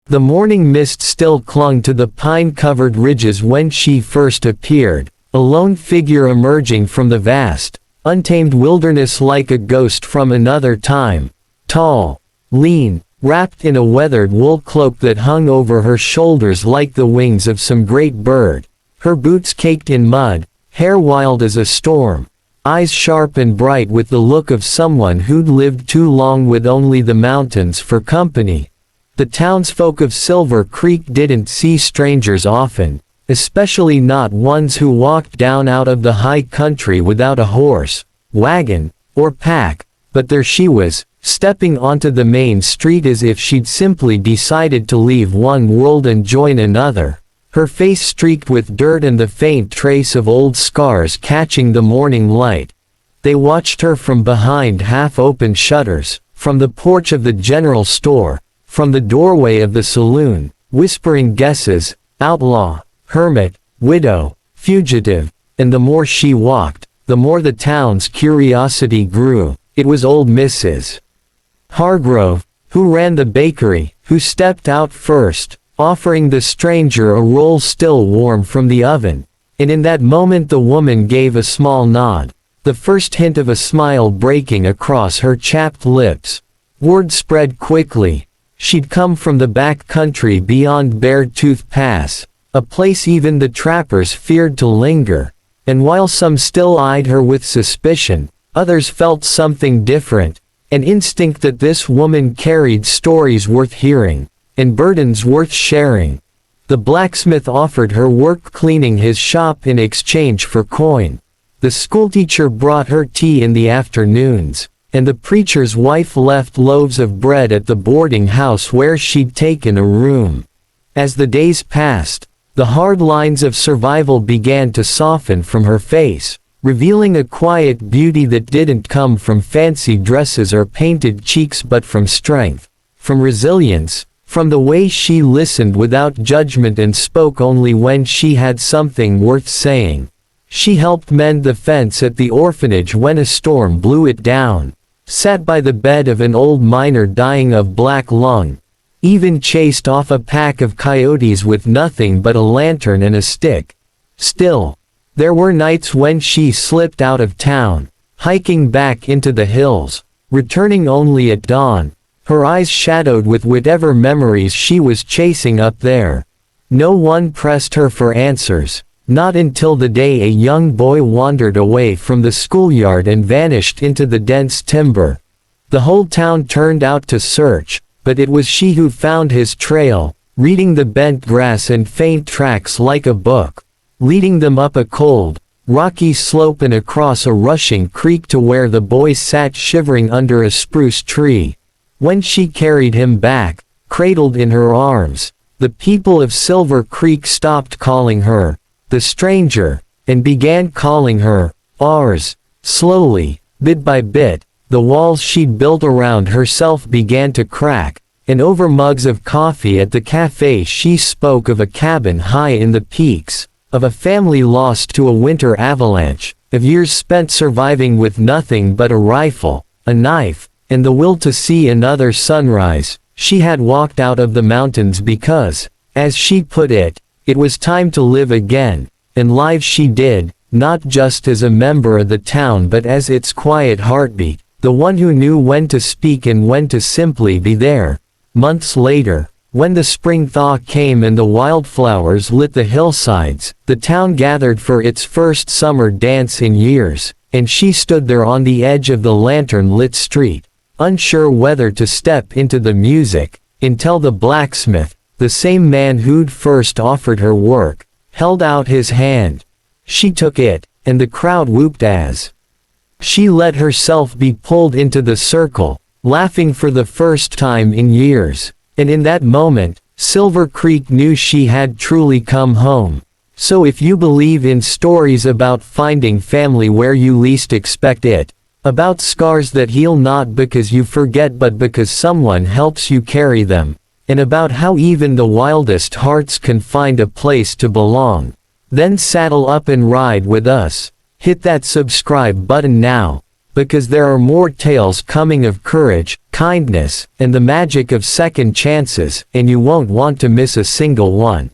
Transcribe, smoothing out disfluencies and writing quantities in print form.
The morning mist still clung to the pine-covered ridges when she first appeared, a lone figure emerging from the vast, untamed wilderness like a ghost from another time, tall, lean, wrapped in a weathered wool cloak that hung over her shoulders like the wings of some great bird, her boots caked in mud, hair wild as a storm, eyes sharp and bright with the look of someone who'd lived too long with only the mountains for company. The townsfolk of Silver Creek didn't see strangers often, especially not ones who walked down out of the high country without a horse, wagon, or pack, but there she was, stepping onto the main street as if she'd simply decided to leave one world and join another, her face streaked with dirt and the faint trace of old scars catching the morning light. They watched her from behind half-open shutters, from the porch of the general store, from the doorway of the saloon, whispering guesses, outlaw, hermit, widow, fugitive, and the more she walked, the more the town's curiosity grew. It was old Mrs. Hargrove, who ran the bakery, who stepped out first, offering the stranger a roll still warm from the oven, and in that moment the woman gave a small nod, the first hint of a smile breaking across her chapped lips. Word spread quickly. She'd come from the back country beyond Beartooth Pass, a place even the trappers feared to linger, and while some still eyed her with suspicion, others felt something different, an instinct that this woman carried stories worth hearing, and burdens worth sharing. The blacksmith offered her work cleaning his shop in exchange for coin. The schoolteacher brought her tea in the afternoons, and the preacher's wife left loaves of bread at the boarding house where she'd taken a room. As the days passed, the hard lines of survival began to soften from her face, revealing a quiet beauty that didn't come from fancy dresses or painted cheeks but from strength, from resilience, from the way she listened without judgment and spoke only when she had something worth saying. She helped mend the fence at the orphanage when a storm blew it down, sat by the bed of an old miner dying of black lung, even chased off a pack of coyotes with nothing but a lantern and a stick. Still, there were nights when she slipped out of town, hiking back into the hills, returning only at dawn, her eyes shadowed with whatever memories she was chasing up there. No one pressed her for answers, not until the day a young boy wandered away from the schoolyard and vanished into the dense timber. The whole town turned out to search, but it was she who found his trail, reading the bent grass and faint tracks like a book, leading them up a cold, rocky slope and across a rushing creek to where the boy sat shivering under a spruce tree. When she carried him back, cradled in her arms, the people of Silver Creek stopped calling her the stranger, and began calling her ours. Slowly, bit by bit, the walls she'd built around herself began to crack, and over mugs of coffee at the cafe she spoke of a cabin high in the peaks, of a family lost to a winter avalanche, of years spent surviving with nothing but a rifle, a knife, and the will to see another sunrise. She had walked out of the mountains because, as she put it, it was time to live again, and live she did, not just as a member of the town but as its quiet heartbeat, the one who knew when to speak and when to simply be there. Months later, when the spring thaw came and the wildflowers lit the hillsides, the town gathered for its first summer dance in years, and she stood there on the edge of the lantern-lit street, unsure whether to step into the music, until the blacksmith, the same man who'd first offered her work, held out his hand. She took it, and the crowd whooped as she let herself be pulled into the circle, laughing for the first time in years. And in that moment, Silver Creek knew she had truly come home. So if you believe in stories about finding family where you least expect it, about scars that heal not because you forget but because someone helps you carry them, and about how even the wildest hearts can find a place to belong, then saddle up and ride with us. Hit that subscribe button now. because there are more tales coming of courage, kindness, and the magic of second chances, and you won't want to miss a single one.